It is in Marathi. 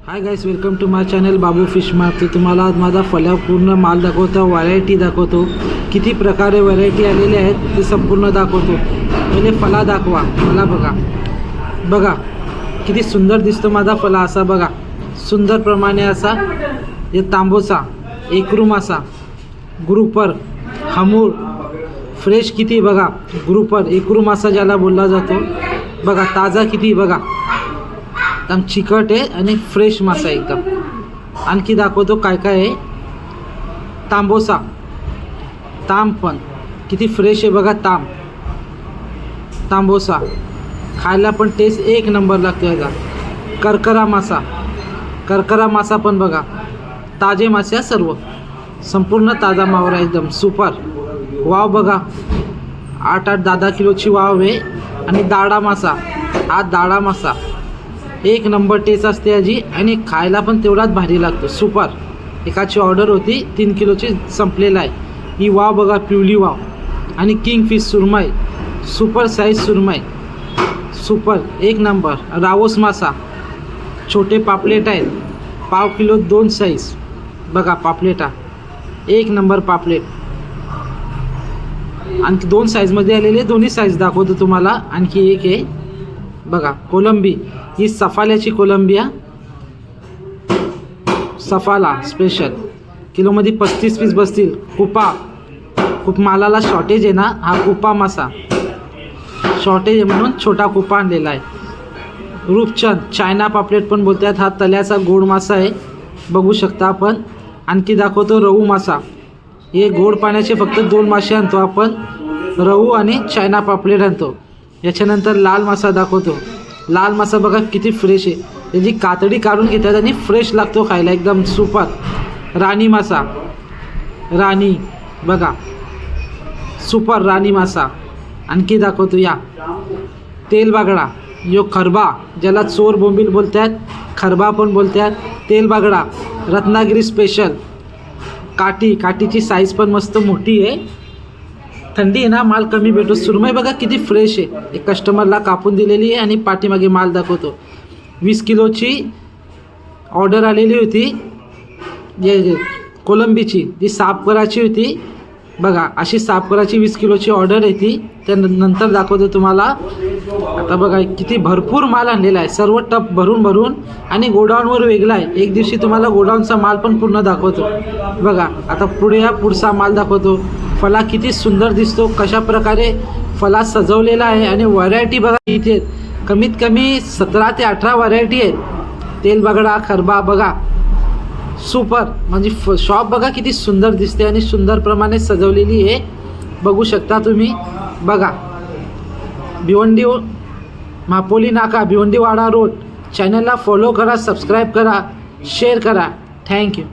High guys, welcome to my channel Babu fish mart. तर तुम्हाला आज माझा फला पूर्ण माल दाखवतो, व्हरायटी दाखवतो, किती प्रकारे व्हरायटी आलेले आहेत ते संपूर्ण दाखवतो। पहिले फला दाखवा मला। बघा किती सुंदर दिसतो माझा फला। असा बघा सुंदर प्रमाणे असा हे तांबोसा, एकरू मासा, ग्रुपर, हमूर, फ्रेश किती बघा, ग्रुपर एकरू मासा ज्याला बोलला जातो। बघा ताजा किती बघा, एकदम चिकट आहे आणि फ्रेश मासा एकदम। आणखी दाखवतो काय काय आहे। तांबोसा, तांब पण किती फ्रेश आहे बघा। तांबोसा खायला पण टेस्ट एक नंबर लागतो याचा। करकरा मासा पण बघा, ताजे मासे सर्व, संपूर्ण ताजा मावरा एकदम सुपर। वाव बघा 8-8, 10-10 किलोची वाव आहे। आणि दाडा मासा, हा दाडा मासा एक नंबर टेस्ट असते याची आणि खायला पण तेवढाच भारी लागतो, सुपर। एकाची ऑर्डर होती 3 किलोची, संपलेला आहे। ही वाव बघा, पिवली वाव। आणि किंगफिश सुरमई, सुपर साईज सुरमई, सुपर एक नंबर। रावस मासा, छोटे पापलेट आहेत, पाव किलो 2 साईज बघा। पापलेटा एक नंबर पापलेट। आणखी 2 साईजमध्ये आलेले, दोन्ही साईज दाखवतो तुम्हाला। आणखी एक आहे बघा कोलंबी, ही सफाल्याची कोलंबिया, सफाला स्पेशल, किलोमध्ये 35 पीस बसतील। खूप मालाला शॉर्टेज आहे ना, हा कुपा मासा शॉर्टेज आहे म्हणून छोटा कुपा आणलेला आहे। रूपचंद, चायना पापलेट पण बोलतात, हा तल्याचा गोड मासा आहे, बघू शकता आपण। आणखी दाखवतो रहू मासा। हे गोड पाण्याचे फक्त 2 मासे आणतो आपण, रहू आणि चायना पापलेट आणतो। याच्यानंतर लाल मासा दाखवतो। लाल मासा बघा किती फ्रेश आहे, त्याची कातडी काढून घेतात आणि फ्रेश लागतो खायला एकदम सुपर। राणी मासा, राणी बघा सुपर राणी मासा। आणखी दाखवतो या तेल बागडा, यो खरबा ज्याला चोर बोंबील बोलतात, खरबा पण बोलतात, तेल बागडा रत्नागिरी स्पेशल। काठीची साईज पण मस्त मोठी आहे, थंडी आहे ना, माल कमी भेटतो। सुरमई बघा किती फ्रेश आहे, एक कस्टमरला कापून दिलेली आहे। आणि पाठीमागे माल दाखवतो, 20 किलोची ऑर्डर आलेली होती कोलंबीची, ती साफ करायची होती बघा। अशी साफ करायची 20 किलोची ऑर्डर आहे ती, त्यानंतर दाखवतो तुम्हाला। आता बघा किती भरपूर माल आणलेला आहे, सर्व टप भरून आणि गोडाऊनवर वेगळा आहे। एक दिवशी तुम्हाला गोडाऊनचा माल पण पूर्ण दाखवतो बघा। आता पुढचा माल दाखवतो। फला किती सुंदर दिसतो, कशा प्रकारे फला सजवलेला आहे। आणि व्हरायटी बघा इथे कमीत कमी 17 ते 18 व्हरायटी आहेत। तेल बागडा, खरबा बघा सुपर, म्हणजे शॉप बघा किती सुंदर दिसते आणि सुंदर प्रमाणे सजवलेली आहे, बघू शकता तुम्ही बघा। भिवंडी मापोली नाका, भिवंडीवाडा रोड। चॅनलला फॉलो करा, सबस्क्राईब करा, शेअर करा। थँक्यू।